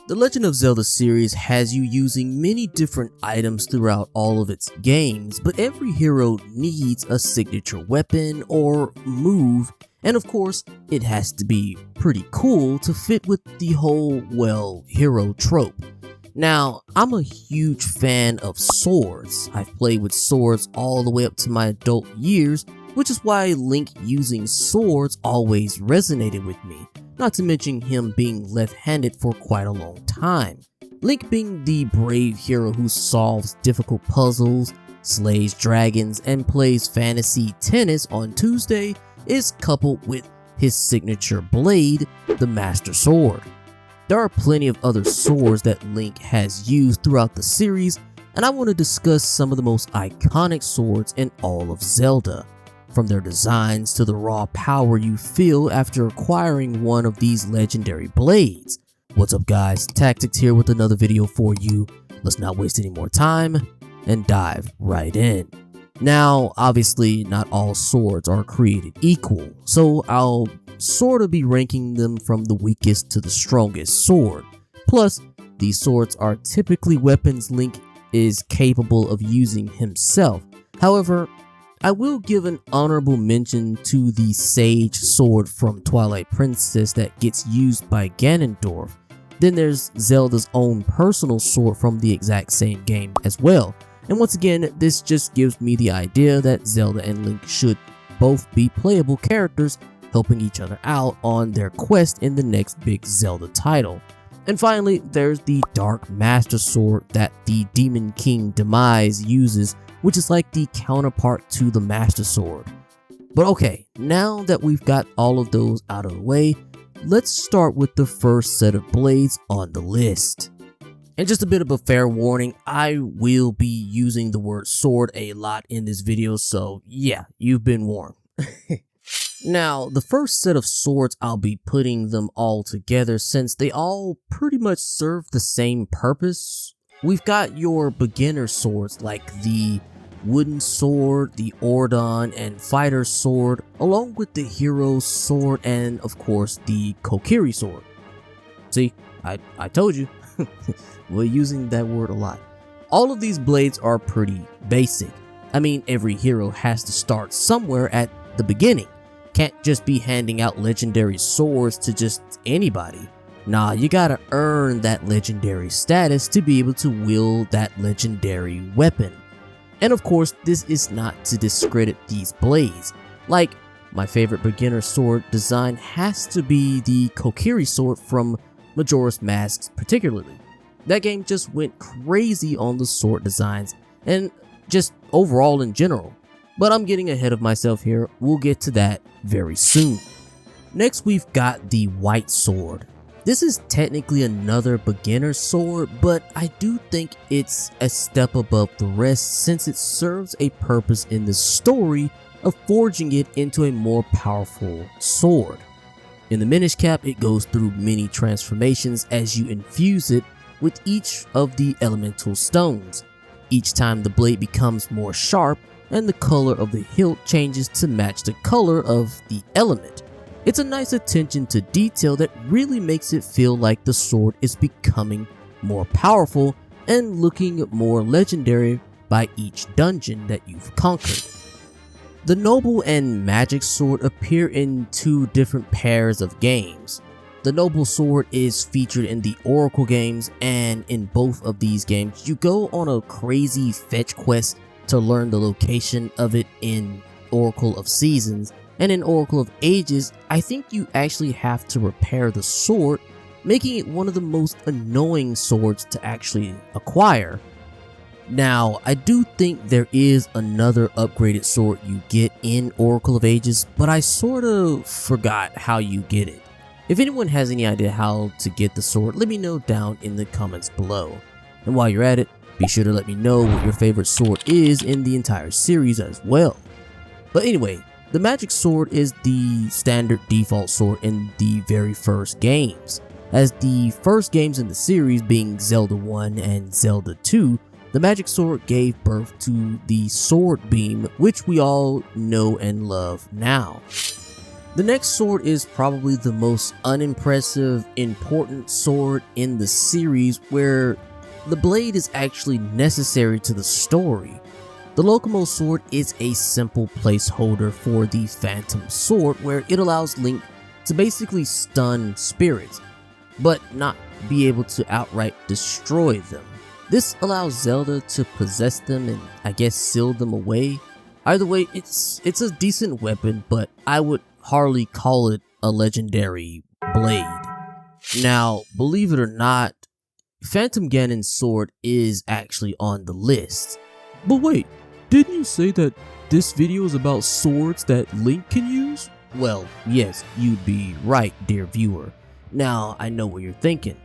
The Legend of Zelda series has you using many different items throughout all of its games, but every hero needs a signature weapon or move, and of course, it has to be pretty cool to fit with the whole, well, hero trope. Now, I'm a huge fan of swords. I've played with swords all the way up to my adult years, which is why Link using swords always resonated with me, not to mention him being left-handed for quite a long time. Link being the brave hero who solves difficult puzzles, slays dragons, and plays fantasy tennis on Tuesday is coupled with his signature blade, the Master Sword. There are plenty of other swords that Link has used throughout the series, and I want to discuss some of the most iconic swords in all of Zelda, from their designs to the raw power you feel after acquiring one of these legendary blades. What's up guys, Tactics here with another video for you. Let's not waste any more time and dive right in. Now, obviously not all swords are created equal, so I'll sort of be ranking them from the weakest to the strongest sword. Plus, these swords are typically weapons Link is capable of using himself. However, I will give an honorable mention to the Sage Sword from Twilight Princess that gets used by Ganondorf. Then there's Zelda's own personal sword from the exact same game as well. And once again, this just gives me the idea that Zelda and Link should both be playable characters helping each other out on their quest in the next big Zelda title. And finally, there's the Dark Master Sword that the Demon King Demise uses, which is like the counterpart to the Master Sword. But okay, now that we've got all of those out of the way, let's start with the first set of blades on the list. And just a bit of a fair warning, I will be using the word sword a lot in this video, so yeah, you've been warned. Now, the first set of swords, I'll be putting them all together since they all pretty much serve the same purpose. We've got your beginner swords like the wooden sword, the Ordon and fighter sword, along with the hero sword and of course the Kokiri sword. See, I told you, we're using that word a lot. All of these blades are pretty basic. I mean, every hero has to start somewhere at the beginning. Can't just be handing out legendary swords to just anybody. Nah, you gotta earn that legendary status to be able to wield that legendary weapon. And of course, this is not to discredit these blades. Like, my favorite beginner sword design has to be the Kokiri sword from Majora's Mask particularly. That game just went crazy on the sword designs and just overall in general. But I'm getting ahead of myself here, we'll get to that very soon. Next we've got the White Sword. This is technically another beginner sword, but I do think it's a step above the rest since it serves a purpose in the story of forging it into a more powerful sword. In the Minish Cap, it goes through many transformations as you infuse it with each of the elemental stones. Each time the blade becomes more sharp and the color of the hilt changes to match the color of the element. It's a nice attention to detail that really makes it feel like the sword is becoming more powerful and looking more legendary by each dungeon that you've conquered. The Noble and Magic Sword appear in two different pairs of games. The Noble Sword is featured in the Oracle games, and in both of these games you go on a crazy fetch quest to learn the location of it in Oracle of Seasons, and in Oracle of Ages, I think you actually have to repair the sword, making it one of the most annoying swords to actually acquire. Now, I do think there is another upgraded sword you get in Oracle of Ages, but I sort of forgot how you get it. If anyone has any idea how to get the sword, let me know down in the comments below. And while you're at it, be sure to let me know what your favorite sword is in the entire series as well. But anyway, the Magic Sword is the standard default sword in the very first games. As the first games in the series being Zelda 1 and Zelda 2, the Magic Sword gave birth to the Sword Beam, which we all know and love now. The next sword is probably the most unimpressive, important sword in the series, where the blade is actually necessary to the story. The Locomo sword is a simple placeholder for the Phantom sword, where it allows Link to basically stun spirits, but not be able to outright destroy them. This allows Zelda to possess them and I guess seal them away. Either way, it's a decent weapon, but I would hardly call it a legendary blade. Now, believe it or not, Phantom Ganon's sword is actually on the list. But wait, didn't you say that this video is about swords that Link can use? Well, yes, you'd be right, dear viewer. Now, I know what you're thinking.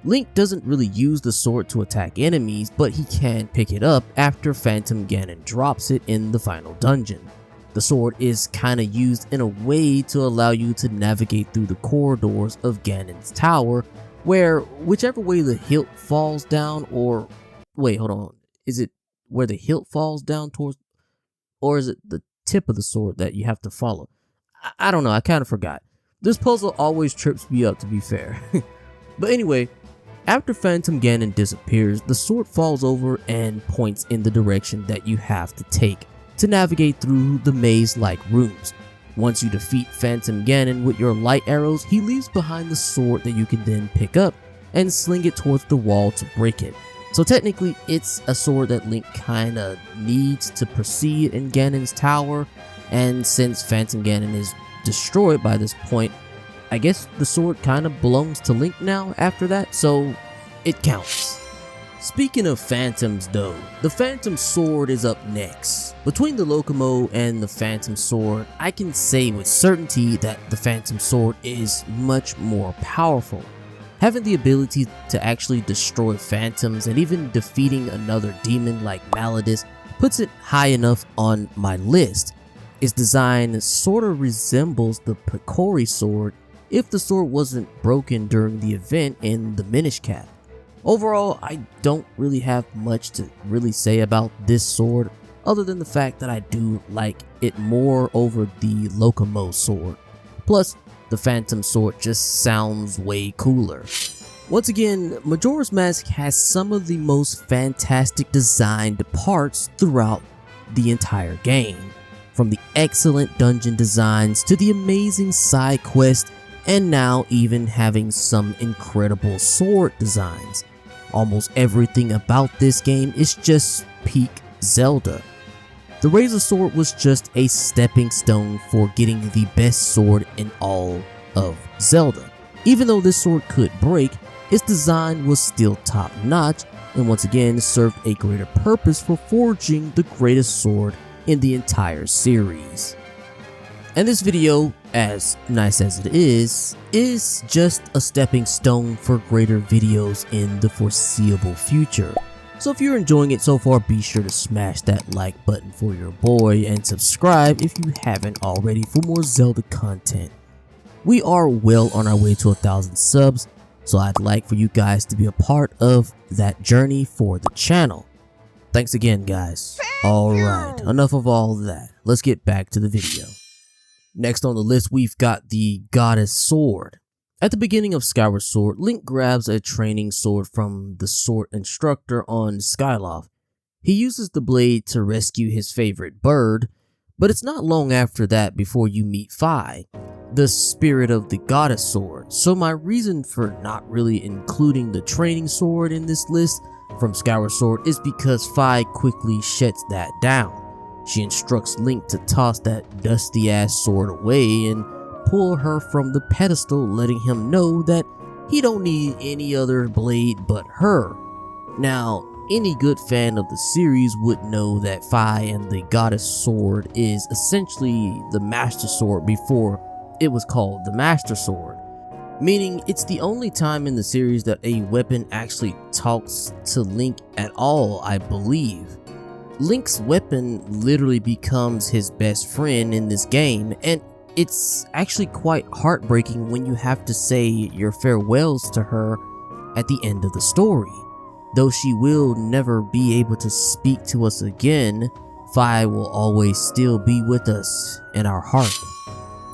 Link doesn't really use the sword to attack enemies, but he can pick it up after Phantom Ganon drops it in the final dungeon. The sword is kinda used in a way to allow you to navigate through the corridors of Ganon's tower, where whichever way the hilt falls down, or wait, hold on, is it where the hilt falls down towards, or is it the tip of the sword that you have to follow? I don't know, I kind of forgot. This puzzle always trips me up, to be fair. But anyway, after Phantom Ganon disappears, the sword falls over and points in the direction that you have to take to navigate through the maze-like rooms. Once you defeat Phantom Ganon with your light arrows, he leaves behind the sword that you can then pick up and sling it towards the wall to break it. So technically, it's a sword that Link kinda needs to proceed in Ganon's tower, and since Phantom Ganon is destroyed by this point, I guess the sword kinda belongs to Link now after that, so it counts. Speaking of Phantoms though, the Phantom Sword is up next. Between the Locomo and the Phantom Sword, I can say with certainty that the Phantom Sword is much more powerful. Having the ability to actually destroy phantoms and even defeating another demon like Malladus puts it high enough on my list. Its design sorta resembles the Picori sword if the sword wasn't broken during the event in the Minish Cap. Overall, I don't really have much to really say about this sword other than the fact that I do like it more over the Locomo sword. Plus, the Phantom sword just sounds way cooler. Once again, Majora's Mask has some of the most fantastic designed parts throughout the entire game. From the excellent dungeon designs to the amazing side quests, and now even having some incredible sword designs. Almost everything about this game is just peak Zelda. The Razor Sword was just a stepping stone for getting the best sword in all of Zelda. Even though this sword could break, its design was still top notch and once again served a greater purpose for forging the greatest sword in the entire series. And this video, as nice as it is just a stepping stone for greater videos in the foreseeable future. So if you're enjoying it so far, be sure to smash that like button for your boy and subscribe if you haven't already for more Zelda content. We are well on our way to 1,000 subs, so I'd like for you guys to be a part of that journey for the channel. Thanks again, guys. Alright, enough of all that. Let's get back to the video. Next on the list, we've got the Goddess Sword. At the beginning of Skyward Sword, Link grabs a training sword from the sword instructor on Skyloft. He uses the blade to rescue his favorite bird, but it's not long after that before you meet Fi, the spirit of the Goddess Sword. So my reason for not really including the training sword in this list from Skyward Sword is because Fi quickly shuts that down. She instructs Link to toss that dusty ass sword away and pull her from the pedestal, letting him know that he don't need any other blade but her. Now, any good fan of the series would know that Fi and the Goddess Sword is essentially the Master Sword before it was called the Master Sword, meaning it's the only time in the series that a weapon actually talks to Link at all, I believe. Link's weapon literally becomes his best friend in this game, and it's actually quite heartbreaking when you have to say your farewells to her at the end of the story. Though she will never be able to speak to us again, Fi will always still be with us in our heart.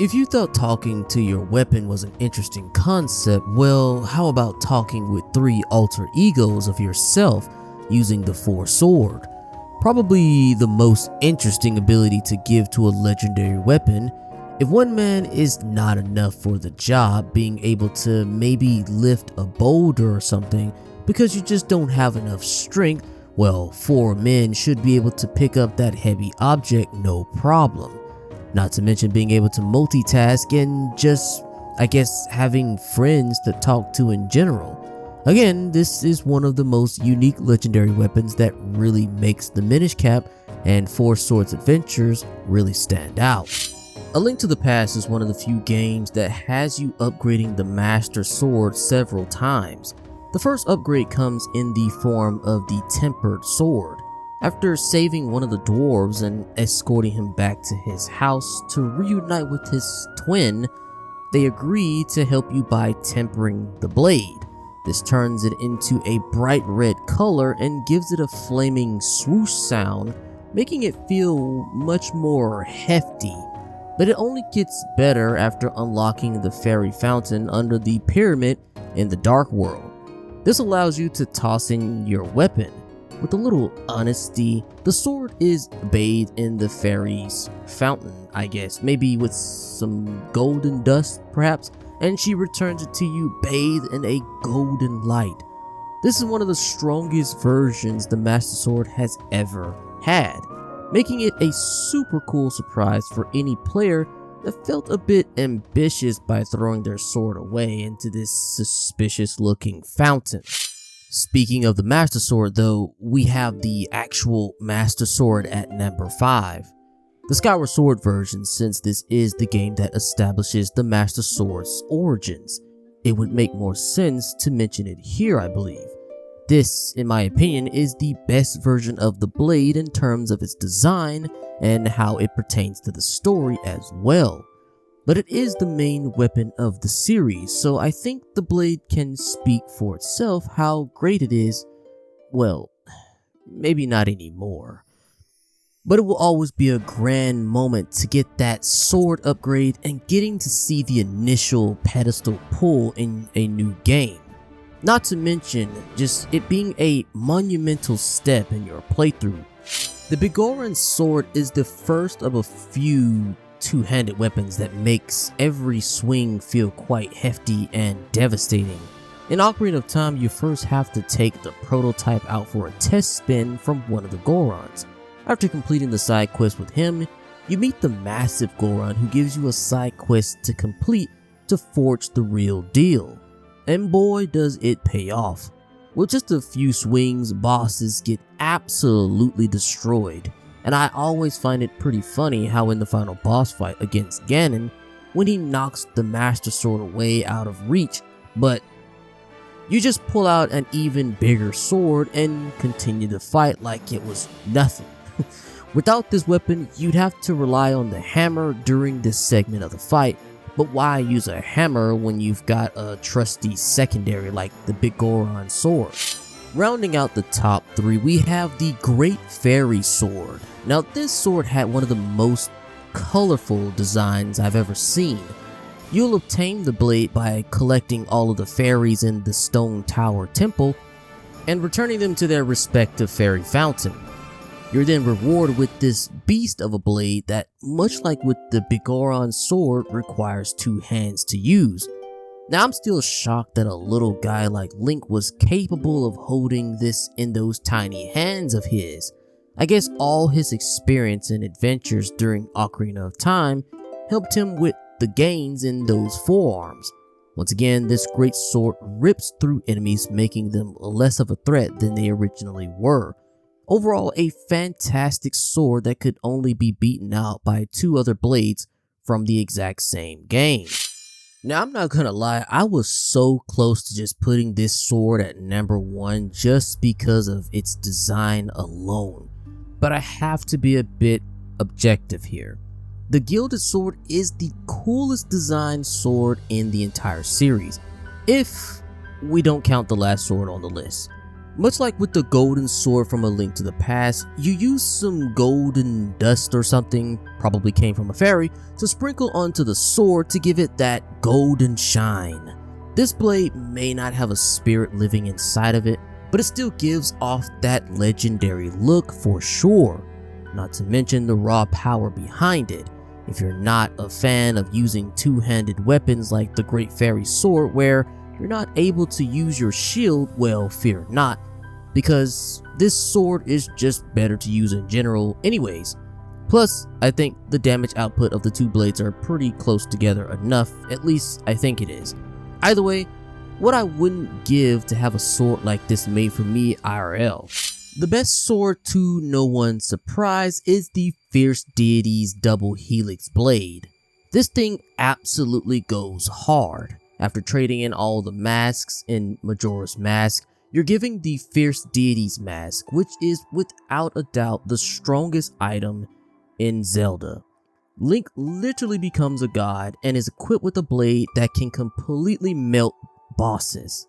If you thought talking to your weapon was an interesting concept, well, how about talking with 3 alter egos of yourself using the 4 sword? Probably the most interesting ability to give to a legendary weapon. If one man is not enough for the job, being able to maybe lift a boulder or something because you just don't have enough strength, well, 4 men should be able to pick up that heavy object no problem. Not to mention being able to multitask and just, I guess, having friends to talk to in general. Again, this is one of the most unique legendary weapons that really makes the Minish Cap and 4 Swords Adventures really stand out. A Link to the Past is one of the few games that has you upgrading the Master Sword several times. The first upgrade comes in the form of the Tempered Sword. After saving one of the dwarves and escorting him back to his house to reunite with his twin, they agree to help you by tempering the blade. This turns it into a bright red color and gives it a flaming swoosh sound, making it feel much more hefty. But it only gets better after unlocking the fairy fountain under the pyramid in the Dark World. This allows you to toss in your weapon. With a little honesty, the sword is bathed in the fairy's fountain, I guess, maybe with some golden dust perhaps, and she returns it to you bathed in a golden light. This is one of the strongest versions the Master Sword has ever had, making it a super cool surprise for any player that felt a bit ambitious by throwing their sword away into this suspicious looking fountain. Speaking of the Master Sword though, we have the actual Master Sword at number 5. The Skyward Sword version, since this is the game that establishes the Master Sword's origins. It would make more sense to mention it here, I believe. This, in my opinion, is the best version of the blade in terms of its design and how it pertains to the story as well. But it is the main weapon of the series, so I think the blade can speak for itself how great it is. Well, maybe not anymore. But it will always be a grand moment to get that sword upgrade and getting to see the initial pedestal pull in a new game. Not to mention just it being a monumental step in your playthrough. The Biggoron sword is the first of a few two-handed weapons that makes every swing feel quite hefty and devastating. In Ocarina of Time, you first have to take the prototype out for a test spin from one of the Gorons. After completing the side quest with him, you meet the massive Goron who gives you a side quest to complete to forge the real deal. And boy does it pay off. With just a few swings, bosses get absolutely destroyed. And I always find it pretty funny how in the final boss fight against Ganon, when he knocks the Master Sword away out of reach, but you just pull out an even bigger sword and continue to fight like it was nothing. Without this weapon, you'd have to rely on the hammer during this segment of the fight, but why use a hammer when you've got a trusty secondary like the Biggoron sword? Rounding out the top 3, we have the Great Fairy Sword. Now this sword had one of the most colorful designs I've ever seen. You'll obtain the blade by collecting all of the fairies in the Stone Tower Temple and returning them to their respective fairy fountain. You're then rewarded with this beast of a blade that, much like with the Biggoron sword, requires 2 hands to use. Now I'm still shocked that a little guy like Link was capable of holding this in those tiny hands of his. I guess all his experience and adventures during Ocarina of Time helped him with the gains in those forearms. Once again, this great sword rips through enemies, making them less of a threat than they originally were. Overall, a fantastic sword that could only be beaten out by 2 other blades from the exact same game. Now, I'm not gonna lie, I was so close to just putting this sword at number 1 just because of its design alone. But I have to be a bit objective here. The Gilded Sword is the coolest designed sword in the entire series, if we don't count the last sword on the list. Much like with the golden sword from A Link to the Past, you use some golden dust or something, probably came from a fairy, to sprinkle onto the sword to give it that golden shine. This blade may not have a spirit living inside of it, but it still gives off that legendary look for sure. Not to mention the raw power behind it. If you're not a fan of using two-handed weapons like the Great Fairy Sword where you're not able to use your shield, well, fear not, because this sword is just better to use in general anyways. Plus, I think the damage output of the two blades are pretty close together enough, at least I think it is. Either way, what I wouldn't give to have a sword like this made for me IRL. The best sword to no one's surprise is the Fierce Deity's Double Helix Blade. This thing absolutely goes hard. After trading in all the masks in Majora's Mask, you're giving the Fierce Deity's Mask, which is without a doubt the strongest item in Zelda. Link literally becomes a god and is equipped with a blade that can completely melt bosses.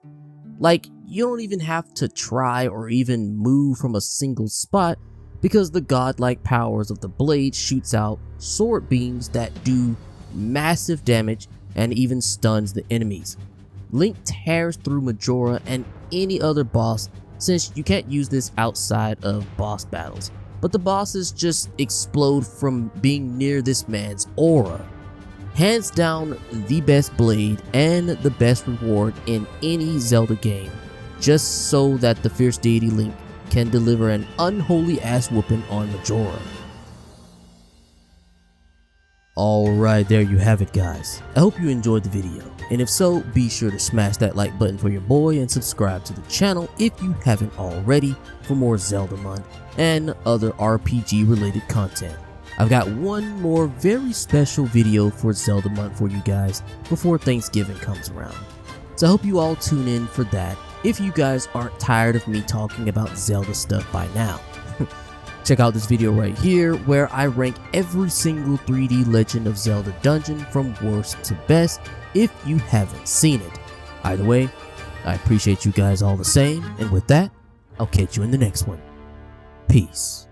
Like, you don't even have to try or even move from a single spot because the godlike powers of the blade shoots out sword beams that do massive damage and even stuns the enemies. Link tears through Majora and any other boss since you can't use this outside of boss battles, but the bosses just explode from being near this man's aura. Hands down the best blade and the best reward in any Zelda game, just so that the Fierce Deity Link can deliver an unholy ass whooping on Majora. Alright, there you have it guys. I hope you enjoyed the video, and if so, be sure to smash that like button for your boy and subscribe to the channel if you haven't already for more Zelda month and other RPG related content. I've got one more very special video for Zelda month for you guys before Thanksgiving comes around. So I hope you all tune in for that if you guys aren't tired of me talking about Zelda stuff by now. Check out this video right here where I rank every single 3D Legend of Zelda dungeon from worst to best if you haven't seen it. Either way, I appreciate you guys all the same, and with that, I'll catch you in the next one. Peace.